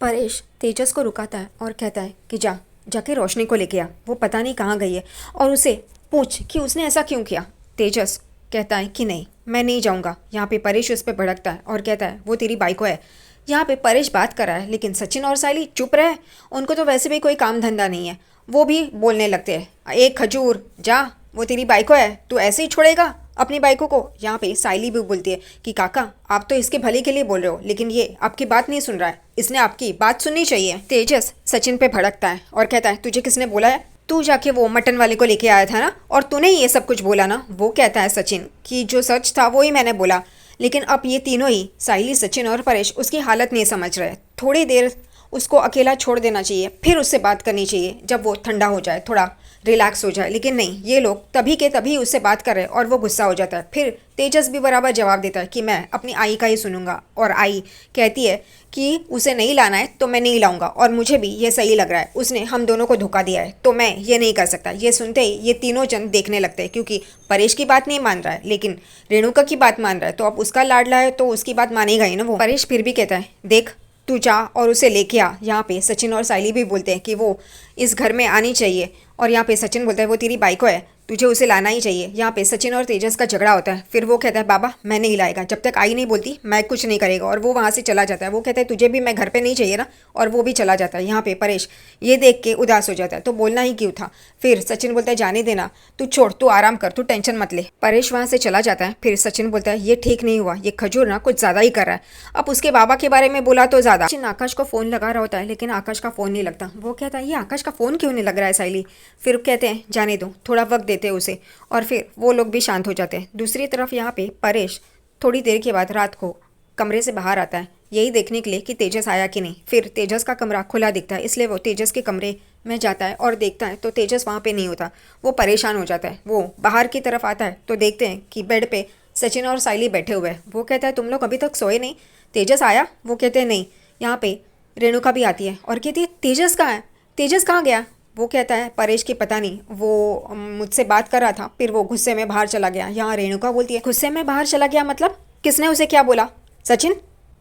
परेश तेजस को रुकाता है और कहता है कि जाके रोशनी को लेके आ, वो पता नहीं कहाँ गई है, और उसे पूछ कि उसने ऐसा क्यों किया। तेजस कहता है कि नहीं, मैं नहीं जाऊँगा। यहाँ पे परेश उस पर भड़कता है और कहता है वो तेरी बाइको है। यहाँ पे परेश बात कर रहा है लेकिन सचिन और साइली चुप रहे। उनको तो वैसे भी कोई काम धंधा नहीं है। वो भी बोलने लगते हैं, एक खजूर जा, वो तेरी बाइको है, तू ऐसे ही छोड़ेगा अपनी बाइकों को। यहाँ पे साइली भी बोलती है कि काका आप तो इसके भले के लिए बोल रहे हो, लेकिन ये आपकी बात नहीं सुन रहा है, इसने आपकी बात सुननी चाहिए। तेजस सचिन पे भड़कता है और कहता है तुझे किसने बोला है, तू जाके वो मटन वाले को लेके आया था ना, और तूने ही ये सब कुछ बोला ना। वो कहता है सचिन कि जो सच था वो ही मैंने बोला। लेकिन अब ये तीनों ही, साइली, सचिन और परेश, उसकी हालत नहीं समझ रहे। थोड़ी देर उसको अकेला छोड़ देना चाहिए, फिर उससे बात करनी चाहिए जब वो ठंडा हो जाए, थोड़ा रिलैक्स हो जाए। लेकिन नहीं, ये लोग तभी के तभी उससे बात कर रहे हैं और वो गुस्सा हो जाता है। फिर तेजस भी बराबर जवाब देता है कि मैं अपनी आई का ही सुनूंगा, और आई कहती है कि उसे नहीं लाना है तो मैं नहीं लाऊंगा, और मुझे भी ये सही लग रहा है, उसने हम दोनों को धोखा दिया है तो मैं ये नहीं कर सकता। ये सुनते ही ये तीनों जन देखने लगते हैं, क्योंकि परेश की बात नहीं मान रहा है लेकिन रेणुका की बात मान रहा है, तो अब उसका लाडला है तो उसकी बात मानेगा ही ना वो। परेश फिर भी कहता है देख तू जा और उसे लेके आ। यहाँ पे सचिन और साइली भी बोलते हैं कि वो इस घर में आनी चाहिए, और यहाँ पे सचिन बोलता है वो तेरी बाइको है, तुझे उसे लाना ही चाहिए। यहाँ पे सचिन और तेजस का झगड़ा होता है। फिर वो कहता है बाबा मैं नहीं लाएगा, जब तक आई नहीं बोलती मैं कुछ नहीं करेगा, और वो वहाँ से चला जाता है। वो कहता है तुझे भी मैं घर पे नहीं चाहिए ना, और वो भी चला जाता है। यहाँ पे परेश ये देख के उदास हो जाता है, तो बोलना ही क्यों था। फिर सचिन बोलता है जाने देना, तू छोड़, तू आराम कर, तू टेंशन मत ले। परेश वहाँ से चला जाता है। फिर सचिन बोलता है ये ठीक नहीं हुआ, ये खजूर ना कुछ ज़्यादा ही कर रहा है। अब उसके बाबा के बारे में बोला तो ज़्यादा। सचिन आकाश को फ़ोन लगा रहा होता है लेकिन आकाश का फ़ोन नहीं लगता। वो कहता है ये आकाश का फ़ोन क्यों नहीं लग रहा है साइली। फिर कहते हैं जाने दो, थोड़ा वक्त देते हैं उसे, और फिर वो लोग भी शांत हो जाते हैं। दूसरी तरफ यहाँ पे परेश थोड़ी देर के बाद रात को कमरे से बाहर आता है, यही देखने के लिए कि तेजस आया कि नहीं। फिर तेजस का कमरा खुला दिखता है, इसलिए वो तेजस के कमरे में जाता है और देखता है तो तेजस वहाँ पे नहीं होता। वो परेशान हो जाता है। वो बाहर की तरफ आता है तो देखते हैं कि बेड पे सचिन और साइली बैठे हुए हैं। वो कहता है तुम लोग अभी तक सोए नहीं, तेजस आया। वो कहते हैं नहीं। यहाँ पे रेणुका भी आती है और कहती है तेजस कहाँ है, तेजस कहाँ गया। वो कहता है परेश की पता नहीं, वो मुझसे बात कर रहा था, फिर वो गुस्से में बाहर चला गया। यहाँ रेणुका बोलती है गुस्से में बाहर चला गया मतलब, किसने उसे क्या बोला, सचिन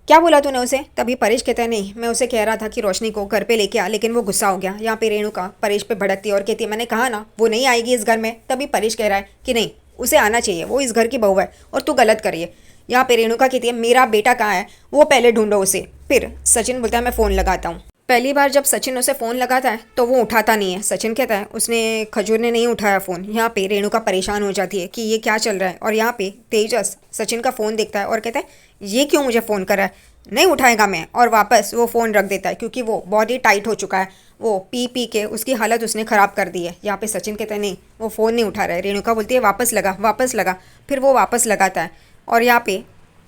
क्या बोला तूने उसे। तभी परेश कहता है नहीं, मैं उसे कह रहा था कि रोशनी को घर पे लेके आ, लेकिन वो गुस्सा हो गया। यहाँ पे रेणुका परेश पे भड़कती है और कहती है मैंने कहा ना वो नहीं आएगी इस घर में। तभी परेश कह रहा है कि नहीं, उसे आना चाहिए, वो इस घर की बहू है और तू गलत करिए। यहाँ पे रेणुका कहती है मेरा बेटा कहाँ है, वो पहले ढूंढो उसे। फिर सचिन बोलता है मैं फ़ोन लगाता हूँ। पहली बार जब सचिन उसे फ़ोन लगाता है तो वो उठाता नहीं है। सचिन कहता है उसने, खजूर ने नहीं उठाया फ़ोन। यहाँ पे रेणुका परेशान हो जाती है कि ये क्या चल रहा है, और यहाँ पे तेजस सचिन का फ़ोन देखता है और कहता है ये क्यों मुझे फ़ोन कर रहा है, नहीं उठाएगा मैं, और वापस वो फ़ोन रख देता है क्योंकि वो बॉडी टाइट हो चुका है। वो पी पी के उसकी हालत उसने ख़राब कर दी है। यहाँ पे सचिन कहता है नहीं, वो फ़ोन नहीं उठा रहा है। रेणुका बोलती है वापस लगा, वापस लगा। फिर वो वापस लगाता है, और यहाँ पे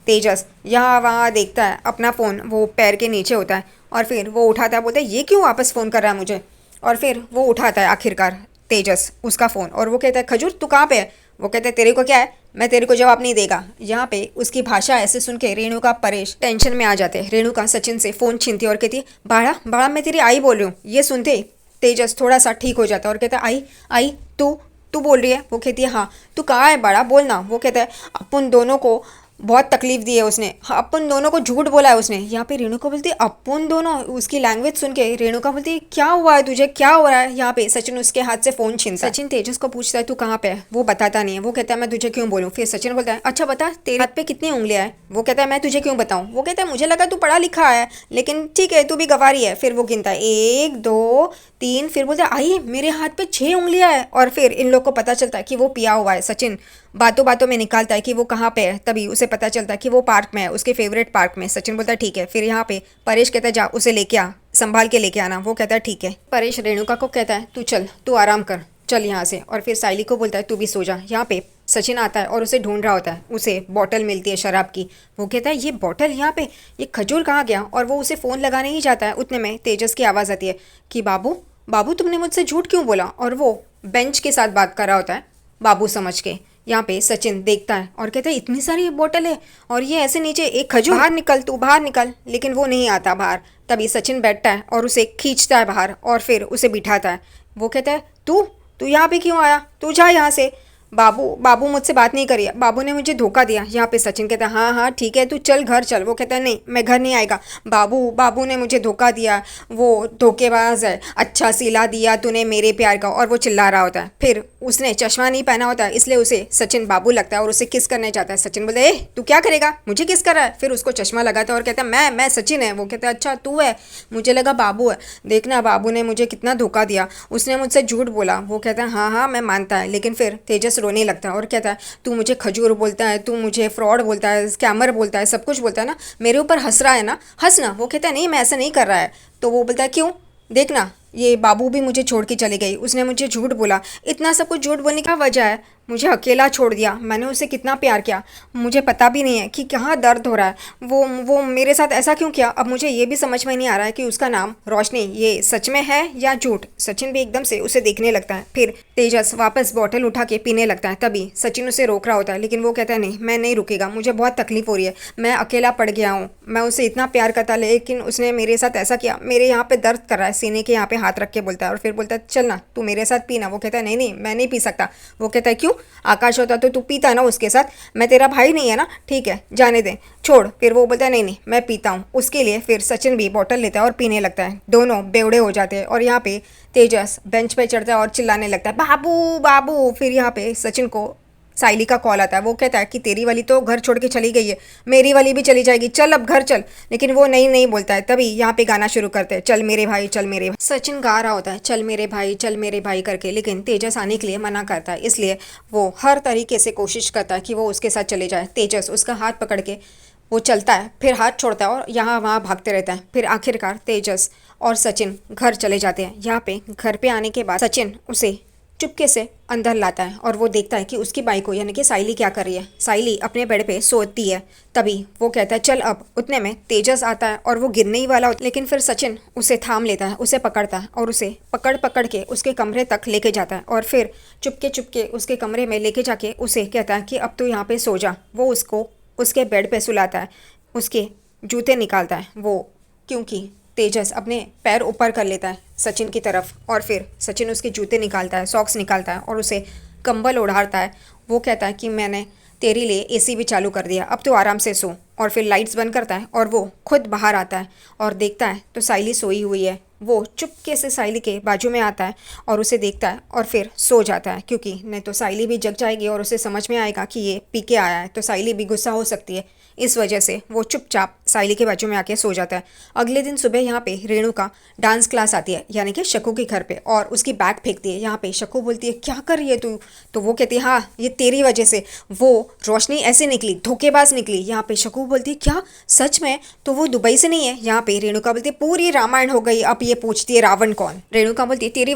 तेजस यहाँ वहाँ देखता है अपना फ़ोन, वो पैर के नीचे होता है, और फिर वो उठाता है, बोलता है ये क्यों वापस फ़ोन कर रहा है मुझे। और फिर वो उठाता है आखिरकार तेजस उसका फ़ोन, और वो कहता है खजूर तू कहाँ पे है। वो कहता है तेरे को क्या है, मैं तेरे को जवाब नहीं देगा। यहाँ पे उसकी भाषा ऐसे सुन के रेणुका परेश टेंशन में आ जाते हैं। रेणुका सचिन से फ़ोन छीनती है और कहती है बाड़ा बाड़ा मैं तेरी आई बोल रही हूँ। ये सुनते तेजस थोड़ा सा ठीक हो जाता है और कहता है आई आई तू तू बोल रही है। वो कहती है हाँ, तू कहाँ है बड़ा, बोलना। वो कहता है अपन दोनों को बहुत तकलीफ दी है उसने, हाँ, अपन दोनों को झूठ बोला है उसने। यहाँ पे रेणुका बोलती है अपन दोनों। उसकी लैंग्वेज सुन के रेणुका बोलती है क्या हुआ है तुझे, क्या हो रहा है। यहाँ पे सचिन उसके हाथ से फ़ोन छीनता है। सचिन तेजस को पूछता है तू कहाँ पे है। वो बताता नहीं है। वो कहता है मैं तुझे क्यों बोलूँ। फिर सचिन बोलता है अच्छा बता तेरे हाथ पे कितनी उंगलियाँ हैं। वो कहता है मैं तुझे क्यों बताऊँ। वो कहता है मुझे लगा तू पढ़ा लिखा है, लेकिन ठीक है तू भी गवारी है। फिर वो गिनता है 1 2 3, फिर बोलता है आई मेरे हाथ पे 6 उंगलियाँ हैं। और फिर इन लोग को पता चलता है कि वो पिया हुआ है। सचिन बातों बातों में निकालता है कि वो कहाँ पे है, तभी उसे पता चलता है कि वो पार्क में है, उसके फेवरेट पार्क में। सचिन बोलता है ठीक है। फिर यहाँ पे परेश कहता है जा उसे लेके आ, संभाल के लेके आना। वो कहता है ठीक है। परेश रेणुका को कहता है तू चल, तू आराम कर, चल यहाँ से। और फिर साइली को बोलता है तू भी सो जा। यहाँ पे सचिन आता है और उसे ढूंढ रहा होता है। उसे बॉटल मिलती है शराब की। वो कहता है ये बॉटल यहाँ पे, ये खजूर कहाँ गया। और वो उसे फ़ोन लगाने ही जाता है, उतने में तेजस की आवाज़ आती है कि बाबू बाबू तुमने मुझसे झूठ क्यों बोला। और वो बेंच के साथ बात कर रहा होता है बाबू समझ के। यहाँ पे सचिन देखता है और कहता है इतनी सारी बोतल है और ये ऐसे नीचे एक खजूर, बाहर निकल तू बाहर निकल। लेकिन वो नहीं आता बाहर। तभी सचिन बैठता है और उसे खींचता है बाहर और फिर उसे बिठाता है। वो कहता है तू तू यहाँ पे क्यों आया, तू जा यहाँ से। बाबू बाबू मुझसे बात नहीं करिए, बाबू ने मुझे धोखा दिया। यहाँ पे सचिन कहता है हाँ हाँ ठीक है, तू चल घर चल। वो कहता है नहीं, मैं घर नहीं आएगा। बाबू बाबू ने मुझे धोखा दिया, वो धोखेबाज है, अच्छा सिला दिया तूने मेरे प्यार का। और वो चिल्ला रहा होता है। फिर उसने चश्मा नहीं पहना होता है, इसलिए उसे सचिन बाबू लगता है और उसे किस करने जाता है। सचिन बोलता है ए तू क्या करेगा, मुझे किस कर रहा है। फिर उसको चश्मा लगाता है और कहता है मैं सचिन है। वो कहता है अच्छा तू है, मुझे लगा बाबू है। देखना बाबू ने मुझे कितना धोखा दिया, उसने मुझसे झूठ बोला। वो कहता है हाँ हाँ मैं मानता है। लेकिन फिर तेजस रोने लगता है और कहता है तू मुझे खजूर बोलता है, तू मुझे फ्रॉड बोलता है, स्कैमर बोलता है, सब कुछ बोलता है ना, मेरे ऊपर हंस रहा है ना, हंस ना। वो कहता है नहीं मैं ऐसा नहीं कर रहा है। तो वो बोलता है क्यों, देखना ये बाबू भी मुझे छोड़ के चली गई, उसने मुझे झूठ बोला। इतना सब कुछ झूठ बोलने की वजह है, मुझे अकेला छोड़ दिया, मैंने उसे कितना प्यार किया, मुझे पता भी नहीं है कि कहाँ दर्द हो रहा है। वो मेरे साथ ऐसा क्यों किया। अब मुझे ये भी समझ में नहीं आ रहा है कि उसका नाम रोशनी ये सच में है या झूठ। सचिन भी एकदम से उसे देखने लगता है। फिर तेजस वापस बॉटल उठा के पीने लगता है। तभी सचिन उसे रोक रहा होता है, लेकिन वो कहता है नहीं मैं नहीं रुकेगा, मुझे बहुत तकलीफ हो रही है, मैं अकेला पड़ गया हूँ, मैं उसे इतना प्यार करता लेकिन उसने मेरे साथ ऐसा किया। मेरे यहाँ पे दर्द कर रहा है, सीने के यहाँ पे हाथ रख के बोलता है। और फिर बोलता है चल ना तू मेरे साथ पीना। वो कहता है नहीं नहीं मैं नहीं पी सकता। वो कहता है क्यों, आकाश होता तो तू पीता ना उसके साथ, मैं तेरा भाई नहीं है ना, ठीक है जाने दे छोड़। फिर वो बोलता है नहीं नहीं मैं पीता हूँ उसके लिए। फिर सचिन भी बॉटल लेता है और पीने लगता है। दोनों बेवड़े हो जाते हैं और यहाँ पे तेजस बेंच पे चढ़ता है और चिल्लाने लगता है बाबू बाबू। फिर यहाँ पे सचिन को साइली का कॉल आता है। वो कहता है कि तेरी वाली तो घर छोड़ के चली गई है, मेरी वाली भी चली जाएगी, चल अब घर चल। लेकिन वो नहीं नहीं बोलता है। तभी यहाँ पे गाना शुरू करते हैं चल मेरे भाई चल मेरे भाई। सचिन गा रहा होता है चल मेरे भाई करके, लेकिन तेजस आने के लिए मना करता है। इसलिए वो हर तरीके से कोशिश करता है कि वो उसके साथ चले जाए। तेजस उसका हाथ पकड़ के वो चलता है, फिर हाथ छोड़ता है और यहाँ वहाँ भागते रहता है। फिर आखिरकार तेजस और सचिन घर चले जाते हैं। यहाँ पे घर पे आने के बाद सचिन उसे चुपके से अंदर लाता है और वो देखता है कि उसकी बाई को यानी कि साइली क्या कर रही है। साइली अपने बेड पे सोती है। तभी वो कहता है चल अब। उतने में तेजस आता है और वो गिरने ही वाला होता है, लेकिन फिर सचिन उसे थाम लेता है, उसे पकड़ता है और उसे पकड़ पकड़ के उसके कमरे तक लेके जाता है। और फिर चुपके चुपके उसके कमरे में लेके जाके उसे कहता है कि अब तू यहाँ पे सो जा। वो उसको उसके बेड पे सुलाता है, उसके जूते निकालता है वो, क्योंकि तेजस अपने पैर ऊपर कर लेता है सचिन की तरफ। और फिर सचिन उसके जूते निकालता है, सॉक्स निकालता है और उसे कंबल ओढ़ाता है। वो कहता है कि मैंने तेरे लिए एसी भी चालू कर दिया, अब तो आराम से सो। और फिर लाइट्स बंद करता है और वो खुद बाहर आता है और देखता है तो साइली सोई हुई है। वो चुपके से साइली के बाजू में आता है और उसे देखता है और फिर सो जाता है, क्योंकि नहीं तो साइली भी जग जाएगी और उसे समझ में आएगा कि ये पी के आया है, तो साइली भी गुस्सा हो सकती है। इस वजह से वो चुपचाप साइली के बाजू में आके सो जाता है। अगले दिन सुबह यहाँ पे रेणु का डांस क्लास आती है, यानी कि शकू के घर पे, और उसकी बैग फेंकती है। यहाँ पे शकू बोलती है क्या कर रही है तू, तो वो कहती है हाँ ये तेरी वजह से, वो रोशनी ऐसे निकली, धोखेबाज निकली। यहाँ पे शकू बोलती है क्या सच में, तो वो दुबई से नहीं है। यहाँ पे रेणुका बोलती है पूरी रामायण हो गई, अब ये पूछती है रावण कौन। रेणुका बोलती है तेरी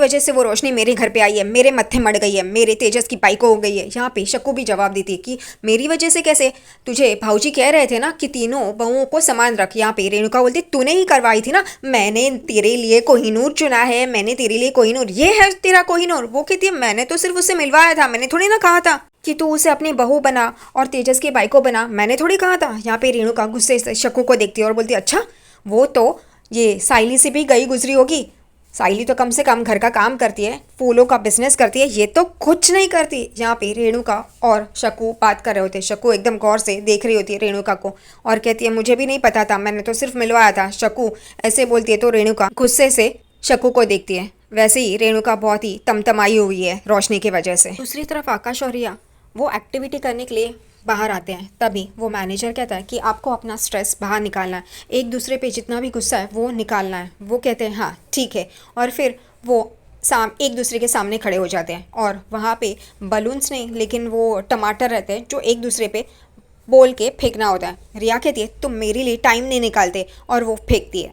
वजह से वो रोशनी मेरे घर पे आई है, मेरे मत्थे मड़ गई है, मेरे तेजस की बाइको हो गई है। यहाँ पे शकू भी जवाब देती है कि मेरी वजह से कैसे, तुझे भाऊजी कह रहे थे ना कि तीनों बहुओं को समान रख। यहाँ पे रेणुका बोलती तूने ही करवाई थी ना, मैंने तेरे लिए कोहिनूर चुना है, मैंने तेरे लिए कोहिनूर, ये है तेरा कोहिनूर। वो कहती है मैंने तो सिर्फ उससे मिलवाया था, मैंने थोड़ी ना कहा था कि तू उसे अपनी बहू बना और तेजस की बाइको बना, मैंने थोड़ी कहा था। यहाँ पे रेणुका गुस्से से शकू को देखती है और बोलती है अच्छा वो तो ये साइली से भी गई गुजरी होगी, साइली तो कम से कम घर का काम करती है, फूलों का बिजनेस करती है, ये तो कुछ नहीं करती। यहाँ पे रेणुका और शकू बात कर रहे होते। शकू एकदम गौर से देख रही होती है रेणुका को और कहती है मुझे भी नहीं पता था, मैंने तो सिर्फ मिलवाया था। शकू ऐसे बोलती है तो रेणुका गुस्से से शकू को देखती है। वैसे ही रेणुका बहुत ही तमतमाई हुई है रोशनी की वजह से। दूसरी तरफ आकाश और रिया वो एक्टिविटी करने के लिए बाहर आते हैं। तभी वो मैनेजर कहता है कि आपको अपना स्ट्रेस बाहर निकालना है, एक दूसरे पे जितना भी गुस्सा है वो निकालना है। वो कहते हैं हाँ ठीक है, और फिर वो एक दूसरे के सामने खड़े हो जाते हैं और वहाँ पे बलून्स नहीं लेकिन वो टमाटर रहते हैं जो एक दूसरे पे बोल के फेंकना होता है। रिया कहती है तुम मेरे लिए टाइम नहीं निकालते, और वो फेंकती है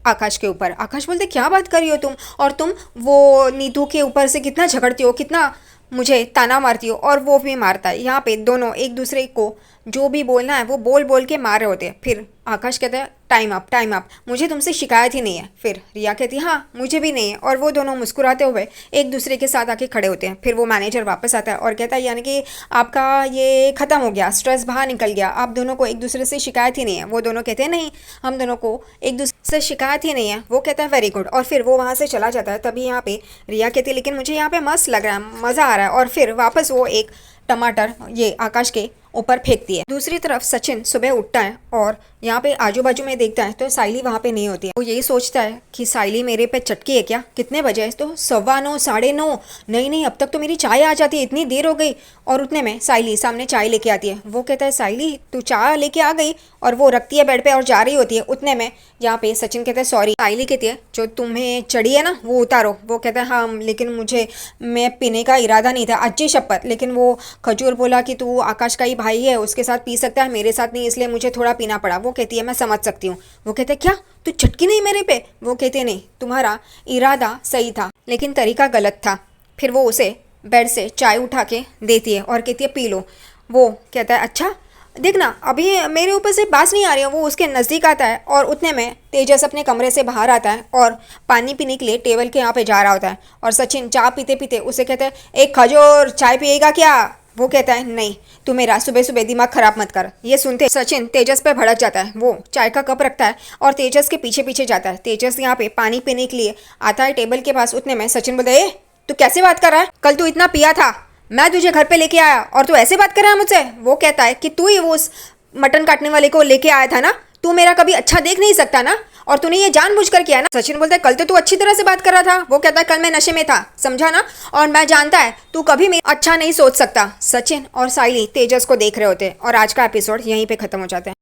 आकाश के ऊपर। आकाश बोलते क्या बात कर रही हो तुम, और तुम वो नीतू के ऊपर से कितना झगड़ती हो, कितना मुझे ताना मारती हो, और वो भी मारता है। यहाँ पे दोनों एक दूसरे को जो भी बोलना है वो बोल बोल के मार रहे होते हैं। फिर आकाश कहता है टाइम अप, मुझे तुमसे शिकायत ही नहीं है। फिर रिया कहती है हाँ मुझे भी नहीं है, और वो दोनों मुस्कुराते हुए एक दूसरे के साथ आके खड़े होते हैं। फिर वो मैनेजर वापस आता है और कहता है यानी कि आपका ये ख़त्म हो गया, स्ट्रेस बाहर निकल गया, आप दोनों को एक दूसरे से शिकायत ही नहीं है। वो दोनों कहते हैं नहीं, हम दोनों को एक दूसरे से शिकायत ही नहीं है। वो कहता है वेरी गुड, और फिर वो वहाँ से चला जाता है। तभी यहाँ पे रिया कहती है लेकिन मुझे यहाँ पे मस्त लग रहा है, मज़ा आ रहा है, और फिर वापस वो एक टमाटर ये आकाश के ऊपर फेंकती है। दूसरी तरफ सचिन सुबह उठता है और यहाँ पे आजू बाजू में देखता है तो साइली वहाँ पे नहीं होती है। वो यही सोचता है कि साइली मेरे पे चटकी है क्या। कितने बजे है? तो 9:15 9:30। नहीं, अब तक तो मेरी चाय आ जाती है, इतनी देर हो गई। और उतने में साइली सामने चाय लेके आती है। वो कहता है साइली तू चाय लेके आ गई, और वो रखती है बेड पे और जा रही होती है। उतने में यहाँ पे सचिन कहता है सॉरी। साइली कहती है जो तुम्हें चढ़ी है ना वो उतारो। वो कहता है हाँ लेकिन मैं पीने का इरादा नहीं था, अच्छी शपथ। लेकिन वो खजूर बोला कि तू आकाश का ही भाई है, उसके साथ पी सकता है, मेरे साथ नहीं, इसलिए मुझे थोड़ा पीना पड़ा। वो कहती है मैं समझ सकती हूँ। वो कहते हैं क्या तू चटकी नहीं मेरे पे? वो कहते नहीं, तुम्हारा इरादा सही था लेकिन तरीका गलत था। फिर वो उसे बेड से चाय उठा के देती है और कहती है पी लो। वो कहता है अच्छा देखना अभी मेरे ऊपर से बास नहीं आ रही है। वो उसके नज़दीक आता है और उतने में तेजस अपने कमरे से बाहर आता है और पानी पीने के लिए टेबल के यहाँ पे जा रहा होता है। और सचिन चाय पीते पीते उसे कहता है एक खजूर, चाय पिएगा क्या? वो कहता है नहीं, तू मेरा सुबह सुबह दिमाग खराब मत कर। ये सुनते सचिन तेजस पे भड़क जाता है। वो चाय का कप रखता है और तेजस के पीछे पीछे जाता है। तेजस यहाँ पे पानी पीने के लिए आता है टेबल के पास। उतने में सचिन बोलता है तू कैसे बात कर रहा है? कल तू इतना पिया था, मैं तुझे घर पे लेके आया और तू ऐसे बात कर रहा है मुझसे? वो कहता है कि तू ही वो उस मटन काटने वाले को लेके आया था ना, तू मेरा कभी अच्छा देख नहीं सकता ना, और तूने ये जानबूझकर किया ना। सचिन बोलता है कल तो तू अच्छी तरह से बात कर रहा था। वो कहता है कल मैं नशे में था, समझा ना, और मैं जानता है तू कभी भी अच्छा नहीं सोच सकता। सचिन और साइली तेजस को देख रहे होते और आज का एपिसोड यहीं पे खत्म हो जाता है।